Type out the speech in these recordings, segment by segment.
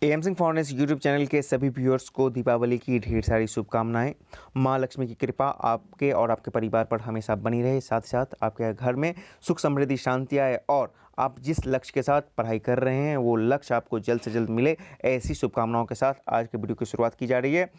M Singh फॉरनेस YouTube channel के सभी viewers को दीपावली की ढेर सारी शुभकामनाएं। माँ लक्ष्मी की कृपा आपके और आपके परिवार पर हमेशा बनी रहे, साथ साथ आपके घर में सुख समृद्धि शांति आए और आप जिस लक्ष्य के साथ पढ़ाई कर रहे हैं वो लक्ष्य आपको जल्द से जल्द मिले। ऐसी शुभकामनाओं के साथ आज के वीडियो की शुरुआत की जा रही है।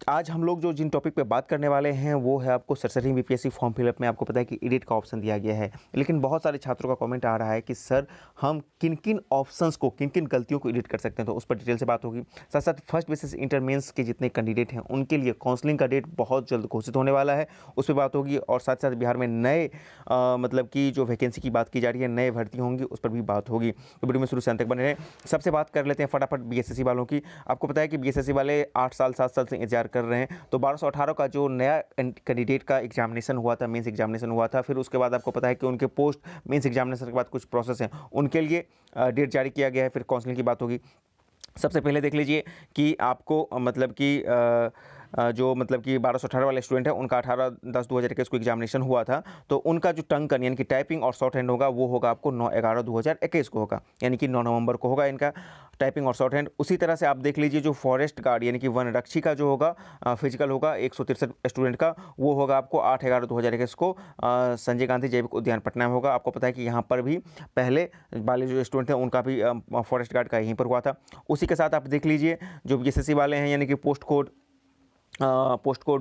आज हम लोग जिन टॉपिक पे बात करने वाले हैं वो है आपको सरसरी बीपीएससी फॉर्म फिलअप में आपको पता है कि एडिट का ऑप्शन दिया गया है, लेकिन बहुत सारे छात्रों का कमेंट आ रहा है कि सर हम किन किन ऑप्शंस को, किन किन गलतियों को एडिट कर सकते हैं, तो उस पर डिटेल से बात होगी। साथ साथ फर्स्ट बेसिस इंटर मेंस के जितने कैंडिडेट हैं उनके लिए काउंसलिंग का डेट बहुत जल्द घोषित होने वाला है, उस पर बात होगी। और साथ साथ बिहार में नए मतलब कि जो वैकेंसी की बात की जा रही है, नए भर्ती होंगी, उस पर भी बात होगी। तो वीडियो में शुरू से अंत तक बने रहें। सबसे बात कर लेते हैं फटाफट बीएसएससी वालों की। आपको पता है कि बीएसएससी वाले 8 साल 7 साल से इंतजार कर रहे हैं। तो 1218 का जो नया कैंडिडेट का एग्जामिनेशन हुआ था, मेंस एग्जामिनेशन हुआ था, फिर उसके बाद आपको पता है कि उनके पोस्ट मेंस एग्जामिनेशन के बाद कुछ प्रोसेस हैं, उनके लिए डेट जारी किया गया है। फिर काउंसलिंग की बात होगी। सबसे पहले देख लीजिए कि आपको मतलब कि जो मतलब कि 1218 वाले स्टूडेंट है उनका 18/10/2021 को एग्जामिनेशन हुआ था, तो उनका जो टंकन यानी कि टाइपिंग और शॉर्ट हैंड होगा वो होगा आपको 9/11/2021 को होगा, यानी कि 9 नवंबर को होगा इनका टाइपिंग और शॉर्ट हैंड। उसी तरह से आप देख लीजिए जो फॉरेस्ट गार्ड यानी कि वन रक्षी का जो होगा फिजिकल होगा 163 स्टूडेंट का, वो होगा आपको 8/11/2021 को संजय गांधी जैविक उद्यान पटना में होगा। आपको पता है कि यहाँ पर भी पहले वाले जो स्टूडेंट थे उनका भी फॉरेस्ट गार्ड का यहीं पर हुआ था। उसी के साथ आप देख लीजिए जो बीएसएससी वाले हैं यानी कि पोस्ट कोड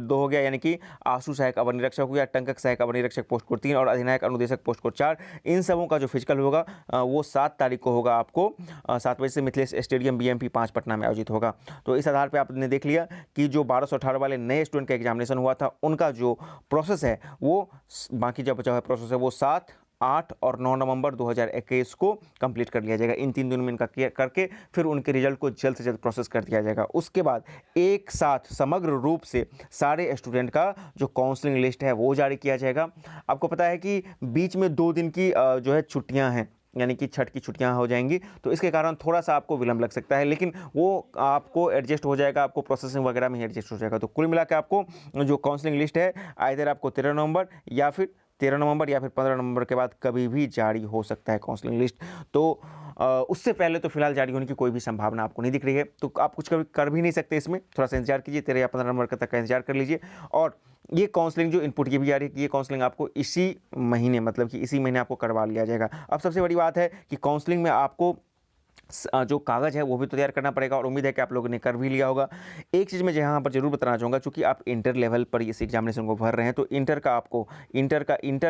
2 हो गया, यानी कि आशु सहायक अवर निरीक्षक हो गया, टंकक सहायक अवर निरीक्षक पोस्ट कोड 3 और अधिनायक अनुदेशक पोस्ट कोड 4। इन सबों का जो फिजिकल होगा वो 7 तारीख को होगा, आपको 7 बजे से मिथिलेश स्टेडियम बीएमपी 5 पटना में आयोजित होगा। तो इस आधार पर आपने देख लिया कि जो 1218 वाले नए स्टूडेंट का एग्जामिनेशन हुआ था उनका जो प्रोसेस है वो बाकी जो बचा हुआ प्रोसेस है वो 7, 8 और 9 नवंबर 2021 को कंप्लीट कर लिया जाएगा। इन 3 दिनों में इनका करके फिर उनके रिजल्ट को जल्द से जल्द प्रोसेस कर दिया जाएगा। उसके बाद एक साथ समग्र रूप से सारे स्टूडेंट का जो काउंसलिंग लिस्ट है वो जारी किया जाएगा। आपको पता है कि बीच में 2 दिन की जो है छुट्टियां हैं, यानी कि छठ की छुट्टियां हो जाएंगी, तो इसके कारण थोड़ा सा आपको विलंब लग सकता है, लेकिन वो आपको एडजस्ट हो जाएगा, आपको प्रोसेसिंग वगैरह में एडजस्ट हो जाएगा। तो कुल मिला के आपको जो काउंसलिंग लिस्ट है आइदर आपको 13 नवंबर या फिर 15 नवंबर के बाद कभी भी जारी हो सकता है काउंसलिंग लिस्ट। तो उससे पहले तो फिलहाल जारी होने की कोई भी संभावना आपको नहीं दिख रही है, तो आप कुछ कभी कर भी नहीं सकते। इसमें थोड़ा सा इंतजार कीजिए, 13 या 15 नवंबर तक का इंतजार कर लीजिए। और ये काउंसलिंग जो इनपुट ये भी जारी है कि ये काउंसलिंग आपको इसी महीने मतलब कि इसी महीने आपको करवा लिया जाएगा। अब सबसे बड़ी बात है कि काउंसलिंग में आपको जो कागज़ है वो भी तैयार करना पड़ेगा, और उम्मीद है कि आप लोगों ने कर भी लिया होगा। एक चीज़ मैं यहाँ पर जरूर बताना चाहूँगा, चूँकि आप इंटर लेवल पर इस एग्जामिनेशन को भर रहे हैं, तो इंटर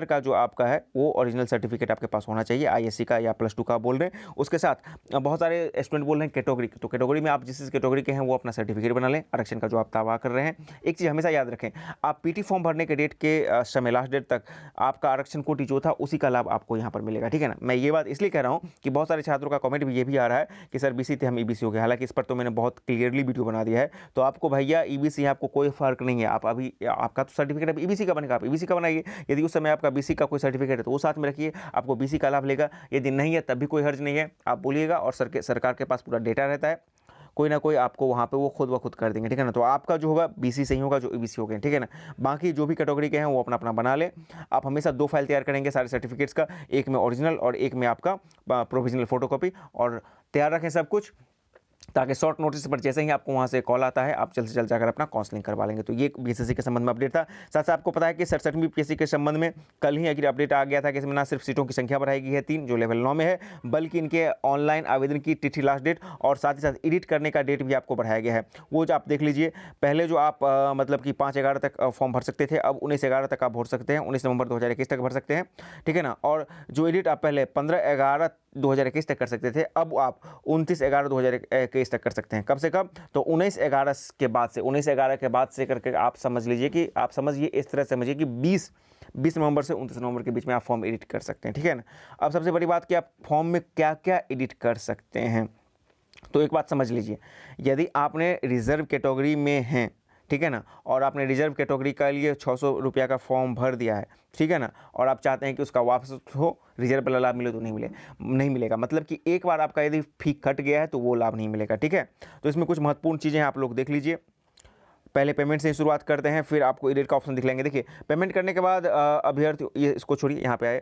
का जो आपका है वो ओरिजिनल सर्टिफिकेट आपके पास होना चाहिए, आईएससी का या +2 का बोल रहे हैं। उसके साथ बहुत सारे स्टूडेंट बोल रहे हैं कैटेगरी, तो कैटेगरी में आप जिस कैटेगरी के हैं वो अपना सर्टिफिकेट बना लें, आरक्षण का जो आप दावा कर रहे हैं। एक चीज़ हमेशा याद रखें, आप पीटी फॉर्म भरने के डेट के समय लास्ट डेट तक आपका आरक्षण कोटि जो था उसी का लाभ आपको यहाँ पर मिलेगा, ठीक है ना। मैं ये बात इसलिए कह रहा हूँ कि बहुत सारे छात्रों का कमेंट भी ये भी आ रहा है कि सर बीसी थे हम ईबीसी हो गए, हालांकि इस पर तो मैंने बहुत क्लियरली वीडियो बना दिया है। तो आपको भैया ईबीसी आपको कोई फर्क नहीं है, आप अभी आपका तो सर्टिफिकेट अब ईबीसी का बनेगा, आप ईबीसी का बनाइए। यदि उस समय आपका बीसी का कोई सर्टिफिकेट है तो वो साथ में रखिए, आपको बीसी का लाभ लेगा। यदि नहीं है तब भी कोई हर्ज नहीं है, आप बोलिएगा और सरकार के पास पूरा डेटा रहता है, कोई ना कोई आपको वहाँ पे वो खुद ब खुद कर देंगे, ठीक है ना। तो आपका जो होगा बीसी सही होगा, जो ईबीसी हो गए, ठीक है ना। बाकी जो भी कैटेगरी के हैं वो अपना अपना बना लें। आप हमेशा 2 फाइल तैयार करेंगे सारे सर्टिफिकेट्स का, एक में ओरिजिनल और एक में आपका प्रोविजनल फोटोकॉपी, और तैयार रखें सब कुछ, ताकि शॉर्ट नोटिस पर जैसे ही आपको वहाँ से कॉल आता है आप जल्द से जल्द जाकर अपना काउंसलिंग करवा लेंगे। तो ये बीएसएससी के संबंध में अपडेट था। साथ साथ आपको पता है कि 67वीं बीपीएससी के संबंध में कल ही एक अपडेट आ गया था कि इसमें ना सिर्फ सीटों की संख्या बढ़ाई गई है 3 जो लेवल 9 में है, बल्कि इनके ऑनलाइन आवेदन की तिथि लास्ट डेट और साथ ही साथ एडिट करने का डेट भी आपको बढ़ाया गया है। वो जो आप देख लीजिए, पहले जो आप मतलब कि 5/11 तक फॉर्म भर सकते थे, अब 19/11 तक आप भर सकते हैं, 19 नवंबर 2021 तक भर सकते हैं, ठीक है ना। और जो एडिट आप पहले 15/11/2021 तक कर सकते थे, अब आप 29/11/2021 तक कर सकते हैं। कब से कब? तो 19/11 के बाद से, 19/11 के बाद से करके आप समझ लीजिए कि आप समझिए इस तरह समझिए कि 20 नवंबर से 29 नवंबर के बीच में आप फॉर्म एडिट कर सकते हैं, ठीक है ना। अब सबसे बड़ी बात कि आप फॉर्म में क्या क्या एडिट कर सकते हैं, तो एक बात समझ लीजिए, यदि आपने रिजर्व कैटेगरी में हैं, ठीक है ना, और आपने रिजर्व कैटेगरी के लिए 600 रुपया का फॉर्म भर दिया है, ठीक है ना, और आप चाहते हैं कि उसका वापस हो, रिजर्व वाला लाभ मिले, तो नहीं मिलेगा। मतलब कि एक बार आपका यदि फी कट गया है तो वो लाभ नहीं मिलेगा, ठीक है। तो इसमें कुछ महत्वपूर्ण चीज़ें हैं, आप लोग देख लीजिए। पहले पेमेंट से शुरुआत करते हैं, फिर आपको एडिट का ऑप्शन दिख लेंगे। देखिए पेमेंट करने के बाद अभ्यर्थी, ये इसको छोड़िए, यहाँ पे आए,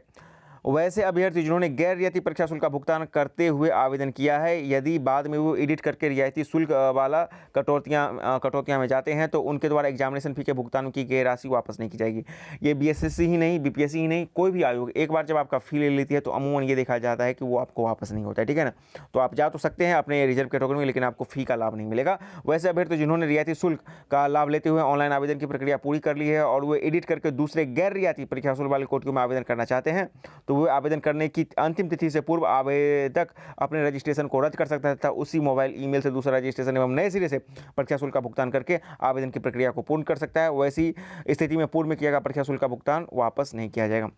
वैसे अभ्यर्थी जिन्होंने गैर रियायती परीक्षा शुल्क का भुगतान करते हुए आवेदन किया है, यदि बाद में वो एडिट करके रियायती शुल्क वाला कटौतियाँ में जाते हैं तो उनके द्वारा एग्जामिनेशन फी के भुगतान की गई राशि वापस नहीं की जाएगी। ये बीएसएससी ही नहीं, बीपीएससी ही नहीं, कोई भी आयोग एक बार जब आपका फी ले लेती है तो अमूमन ये देखा जाता है कि वो आपको वापस नहीं होता है, ठीक है ना। तो आप जा तो सकते हैं अपने रिजर्व कैटेगरी में, लेकिन आपको फी का लाभ नहीं मिलेगा। वैसे अभ्यर्थी जिन्होंने रियायती शुल्क का लाभ लेते हुए ऑनलाइन आवेदन की प्रक्रिया पूरी कर ली है और वो एडिट करके दूसरे गैर रियायती परीक्षा शुल्क वाले कोटियों में आवेदन करना चाहते हैं तो वो आवेदन करने की अंतिम तिथि से पूर्व आवेदक अपने रजिस्ट्रेशन को रद्द कर सकता है तथा उसी मोबाइल ईमेल से दूसरा रजिस्ट्रेशन एवं नए सिरे से परीक्षा शुल्क का भुगतान करके आवेदन की प्रक्रिया को पूर्ण कर सकता है। वैसी स्थिति में पूर्व में किया गया परीक्षा शुल्क का भुगतान वापस नहीं किया जाएगा।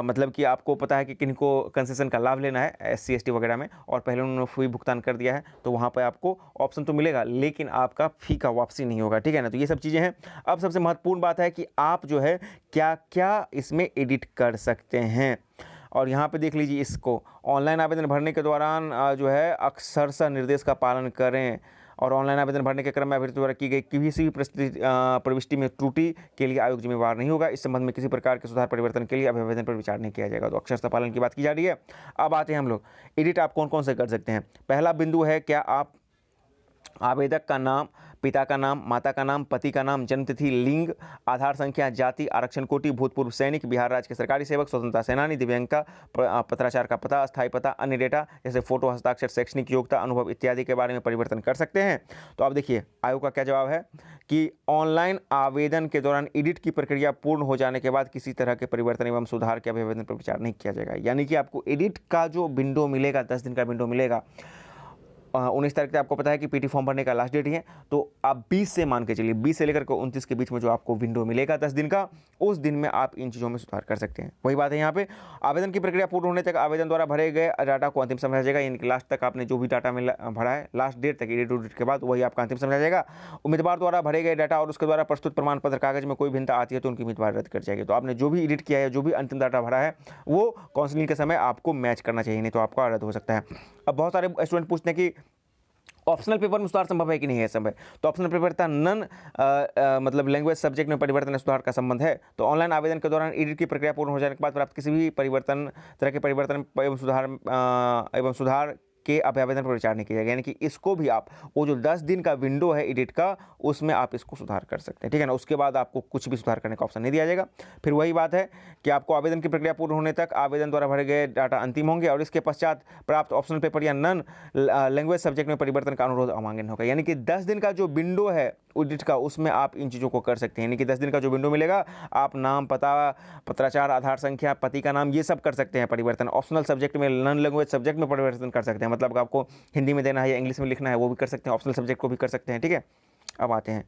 मतलब कि आपको पता है कि किनको कंसेशन का लाभ लेना है SC ST वगैरह में, और पहले उन्होंने फी भुगतान कर दिया है तो वहाँ पर आपको ऑप्शन तो मिलेगा लेकिन आपका फ़ी का वापसी नहीं होगा, ठीक है ना। तो ये सब चीज़ें हैं। अब सबसे महत्वपूर्ण बात है कि आप जो है क्या क्या इसमें एडिट कर सकते हैं, और यहाँ पे देख लीजिए इसको। ऑनलाइन आवेदन भरने के दौरान जो है अक्षरशः निर्देश का पालन करें, और ऑनलाइन आवेदन भरने के क्रम में अभ्यर्थी द्वारा की गई किसी भी प्रविष्टि में त्रुटि के लिए आयोग जिम्मेवार नहीं होगा। इस संबंध में किसी प्रकार के सुधार परिवर्तन के लिए अभिवादन पर विचार नहीं किया जाएगा। तो अक्षरशः पालन की बात की जा रही है। अब आते हैं हम लोग एडिट आप कौन कौन से कर सकते हैं। पहला बिंदु है, क्या आप आवेदक का नाम, पिता का नाम, माता का नाम, पति का नाम, जन्मतिथि, लिंग, आधार संख्या, जाति, आरक्षण कोटि, भूतपूर्व सैनिक, बिहार राज्य के सरकारी सेवक, स्वतंत्रता सेनानी, दिव्यांग, पत्राचार का पता, अस्थायी पता, अन्य डेटा जैसे फोटो, हस्ताक्षर, शैक्षणिक योग्यता, अनुभव इत्यादि के बारे में परिवर्तन कर सकते हैं। तो अब देखिए आयोग का क्या जवाब है कि ऑनलाइन आवेदन के दौरान एडिट की प्रक्रिया पूर्ण हो जाने के बाद किसी तरह के परिवर्तन एवं सुधार के अभिवादन पर विचार नहीं किया जाएगा। यानी कि आपको एडिट का जो विंडो मिलेगा, 10 दिन का विंडो मिलेगा। 19 तारीख से आपको पता है कि पीटी फॉर्म भरने का लास्ट डेट ही है, तो आप 20 से मान के चलिए 20 से लेकर के 29 के बीच में जो आपको विंडो मिलेगा 10 दिन का, उस दिन में आप इन चीज़ों में सुधार कर सकते हैं। वही बात है यहाँ पे, आवेदन की प्रक्रिया पूर्ण होने तक आवेदन द्वारा भरे गए डाटा को अंतिम समझा जाएगा। यानी कि लास्ट तक आपने जो भी डाटा भरा है लास्ट डेट तक, एडिट के बाद वही आपका अंतिम समझा जाएगा। उम्मीदवार द्वारा भरे गए डाटा और उसके द्वारा प्रस्तुत प्रमाण पत्र कागज में कोई भिन्नता आती है तो उनकी उम्मीदवार रद्द कर जाएगी। तो आपने जो भी एडिट किया है, जो भी अंतिम डाटा भरा है, वो काउंसलिंग के समय आपको मैच करना चाहिए, नहीं तो आपका रद्द हो सकता है। अब बहुत सारे स्टूडेंट पूछते हैं कि ऑप्शनल पेपर में सुधार संभव है कि नहीं है संभव। तो ऑप्शनल पेपर था नन मतलब लैंग्वेज सब्जेक्ट में परिवर्तन या सुधार का संबंध है। तो ऑनलाइन आवेदन के दौरान एडिट की प्रक्रिया पूर्ण हो जाने के बाद प्राप्त किसी भी तरह के परिवर्तन एवं सुधार के आवेदन पर विचार नहीं किया जाएगा। यानी कि इसको भी आप वो जो 10 दिन का विंडो है एडिट का, उसमें आप इसको सुधार कर सकते हैं, ठीक है ना। उसके बाद आपको कुछ भी सुधार करने का ऑप्शन नहीं दिया जाएगा। फिर वही बात है कि आपको आवेदन की प्रक्रिया पूर्ण होने तक आवेदन द्वारा भरे गए डाटा अंतिम होंगे और इसके पश्चात प्राप्त ऑप्शनल पेपर या नन लैंग्वेज सब्जेक्ट में परिवर्तन का अनुरोध अमान्य होगा। यानी कि 10 दिन का जो विंडो है एडिट का, उसमें आप इन चीज़ों को कर सकते हैं। यानी कि 10 दिन का जो विंडो मिलेगा, आप नाम, पता, पत्राचार, आधार संख्या, पति का नाम, ये सब कर सकते हैं परिवर्तन। ऑप्शनल सब्जेक्ट में, नॉन लैंग्वेज सब्जेक्ट में परिवर्तन कर सकते हैं, मतलब आपको हिंदी में देना है या इंग्लिश में लिखना है वो भी कर सकते हैं, ऑप्शनल सब्जेक्ट को भी कर सकते हैं, ठीक है। अब आते हैं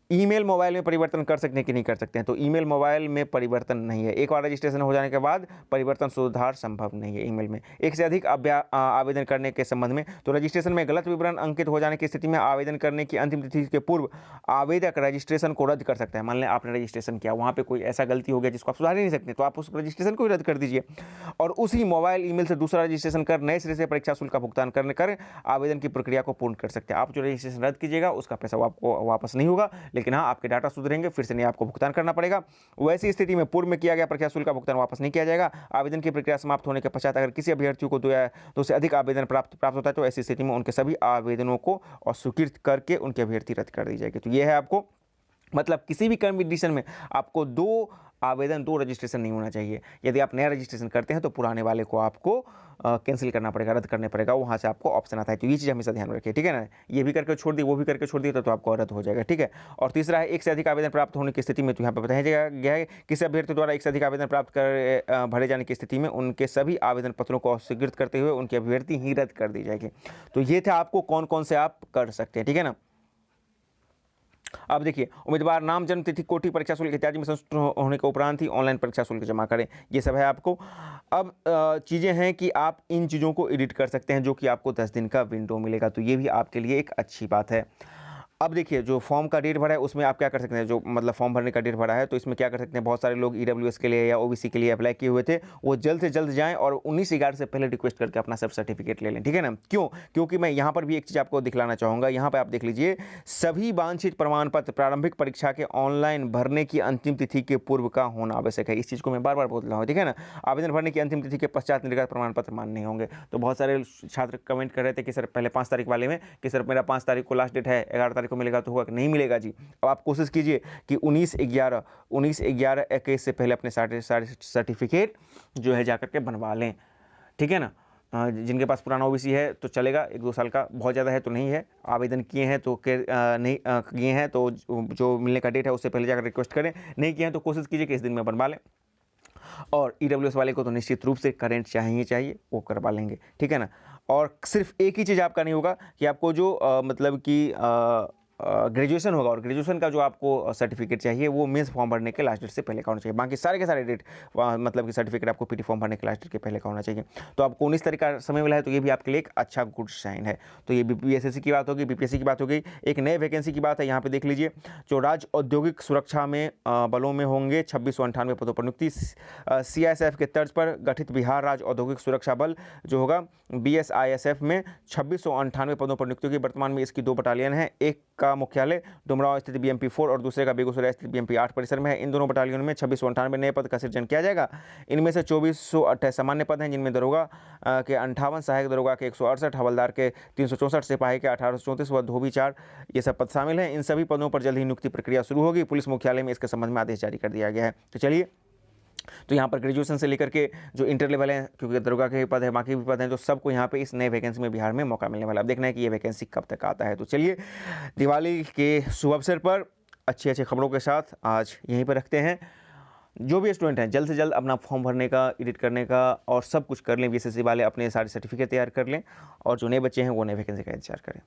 ईमेल मोबाइल में परिवर्तन कर सकते हैं कि नहीं कर सकते हैं। तो ईमेल मोबाइल में परिवर्तन नहीं है। एक बार रजिस्ट्रेशन हो जाने के बाद परिवर्तन सुधार संभव नहीं है ईमेल में। एक से अधिक आवेदन करने के संबंध में, तो रजिस्ट्रेशन में गलत विवरण अंकित हो जाने की स्थिति में आवेदन करने की अंतिम तिथि के पूर्व आवेदक रजिस्ट्रेशन को रद्द कर सकता है। मान लें आपने रजिस्ट्रेशन किया, वहाँ पर कोई ऐसा गलती हो गया जिसको आप सुधार ही नहीं सकते, तो आप उस रजिस्ट्रेशन को भी रद्द कर दीजिए और उसी मोबाइल ईमेल से दूसरा रजिस्ट्रेशन कर नए सिरे से परीक्षा शुल्क का भुगतान कर आवेदन की प्रक्रिया को पूर्ण कर सकते हैं। आप जो रजिस्ट्रेशन रद्द कीजिएगा उसका पैसा आपको वापस नहीं होगा, लेकिन हाँ आपके डाटा सुधरेंगे, फिर से नहीं आपको भुगतान करना पड़ेगा। वैसी स्थिति में पूर्व में किया गया परीक्षा शुल्क का भुगतान वापस नहीं किया जाएगा। आवेदन की प्रक्रिया समाप्त होने के पश्चात अगर किसी अभ्यर्थियों को 2 से अधिक आवेदन प्राप्त होता है तो ऐसी स्थिति में उनके सभी आवेदनों को अस्वीकृत करके उनकी अभ्यर्थी रद्द कर दी जाएगी। तो यह है आपको, मतलब किसी भी कंडीशन में आपको 2 रजिस्ट्रेशन नहीं होना चाहिए। यदि आप नया रजिस्ट्रेशन करते हैं तो पुराने वाले को आपको कैंसिल करना पड़ेगा, रद्द करने पड़ेगा, वहाँ से आपको ऑप्शन आता है। तो ये चीज़ हमेशा ध्यान रखिए, ठीक है ना। ये भी करके छोड़ दी, वो भी करके छोड़ दी तो आपको रद्द हो जाएगा, ठीक है। और तीसरा है एक से अधिक आवेदन प्राप्त होने की स्थिति में, तो यहाँ पर बताया गया है किसी अभ्यर्थी द्वारा एक से अधिक आवेदन प्राप्त कर भरे जाने की स्थिति में उनके सभी आवेदन पत्रों को अस्वीकृत करते हुए उनकी अभ्यर्थी ही रद्द कर दी जाएगी। तो ये था आपको कौन कौन से आप कर सकते हैं, ठीक है ना। अब देखिए, उम्मीदवार नाम, जन्म तिथि, कोटि, परीक्षा शुल्क इत्यादि में संतुष्ट होने के उपरांत ही ऑनलाइन परीक्षा शुल्क जमा करें, ये सब है आपको। अब चीज़ें हैं कि आप इन चीज़ों को एडिट कर सकते हैं जो कि आपको 10 दिन का विंडो मिलेगा, तो ये भी आपके लिए एक अच्छी बात है। अब देखिए जो फॉर्म का डेट भरा है उसमें आप क्या कर सकते हैं, जो मतलब फॉर्म भरने का डेट भरा है तो इसमें क्या कर सकते हैं, बहुत सारे लोग ईडब्ल्यूएस के लिए या ओबीसी के लिए अप्लाई किए हुए थे, वो जल्द से जल्द जाएं और 19/11 से पहले रिक्वेस्ट करके अपना सब सर्टिफिकेट ले लें, ठीक है ना। क्यों? क्योंकि मैं यहाँ पर भी एक चीज़ आपको दिखलाना चाहूँगा, यहाँ पर आप देख लीजिए, सभी वांछित प्रमाण पत्र प्रारंभिक परीक्षा के ऑनलाइन भरने की अंतिम तिथि के पूर्व का होना आवश्यक है। इस चीज़ को मैं बार बार बोल रहा हूँ, ठीक है ना। आवेदन भरने की अंतिम तिथि के पश्चात निर्गत प्रमाण पत्र मान्य नहीं होंगे। तो बहुत सारे छात्र कमेंट कर रहे थे कि सर पहले 5 तारीख वाले में कि सर मेरा 5 तारीख को लास्ट डेट है, 11 तारीख को मिलेगा तो होगा कि नहीं मिलेगा जी। अब आप कोशिश कीजिए कि 19/11 21 से पहले अपने सारे सर्टिफिकेट जो है जाकर के बनवा लें, ठीक है ना। जिनके पास पुराना ओबीसी है तो चलेगा, 1-2 साल का, बहुत ज़्यादा है तो नहीं है, आवेदन किए हैं तो नहीं किए हैं तो जो मिलने का डेट है उससे पहले जाकर रिक्वेस्ट करें, नहीं किए हैं तो कोशिश कीजिए कि इस दिन में बनवा लें। और ईडब्ल्यूएस वाले को तो निश्चित रूप से करेंट चाहिए चाहिए, वो करवा लेंगे, ठीक है ना। और सिर्फ एक ही चीज़ आपका नहीं होगा कि आपको जो मतलब कि ग्रेजुएशन होगा, और ग्रेजुएशन का जो आपको सर्टिफिकेट चाहिए वो मेंस फॉर्म भरने के लास्ट डेट से पहले का होना चाहिए। बाकी सारे के सारे डेट मतलब कि सर्टिफिकेट आपको पीटी फॉर्म भरने के लास्ट डेट के पहले का होना चाहिए। तो आपको 19 तारीख का समय मिला है, तो ये भी आपके लिए एक अच्छा गुड साइन है। तो ये बीपीएससी की बात होगी, बीपीएससी की बात हो गई। एक नए वैकेंसी की बात है, यहाँ पे देख लीजिए, जो राज्य औद्योगिक सुरक्षा में बलों में होंगे 2698 पदों पर नियुक्ति। सीआईएसएफ के तर्ज पर गठित बिहार राज्य औद्योगिक सुरक्षा बल जो होगा बीएसआईएसएफ में 2698 पदों पर नियुक्ति होगी। वर्तमान में इसकी 2 बटालियन है, एक का मुख्यालय डुमरांव स्थित बीएमपी 4 और दूसरे का बेगूसराय स्थित बीएमपी 8 परिसर में है। इन दोनों बटालियनों में 2698 नए पद का सृजन किया जाएगा। इनमें से 2428 सामान्य पद हैं, जिनमें दरोगा के 58, सहायक दरोगा के 168, हवलदार के 364, सिपाही के 1834 व धोबी 4, ये सब पद शामिल हैं। इन सभी पदों पर जल्द ही नियुक्ति प्रक्रिया शुरू होगी। पुलिस मुख्यालय में इसके संबंध में आदेश जारी कर दिया गया है। तो चलिए, तो यहाँ पर ग्रेजुएशन से लेकर के जो इंटर लेवल है, क्योंकि दरोगा के पद है, बाकी भी पद हैं, तो सबको यहाँ पे इस नए वैकेंसी में बिहार में मौका मिलने वाला है। अब देखना है कि ये वैकेंसी कब तक आता है। तो चलिए, दिवाली के शुभ अवसर पर अच्छी अच्छी खबरों के साथ आज यहीं पर रखते हैं। जो भी स्टूडेंट हैं जल्द से जल्द अपना फॉर्म भरने का, एडिट करने का और सब कुछ कर लें। बीएसएससी वाले अपने सारे सर्टिफिकेट तैयार कर लें, और जो नए बच्चे हैं वो नए वैकेंसी का इंतजार करें।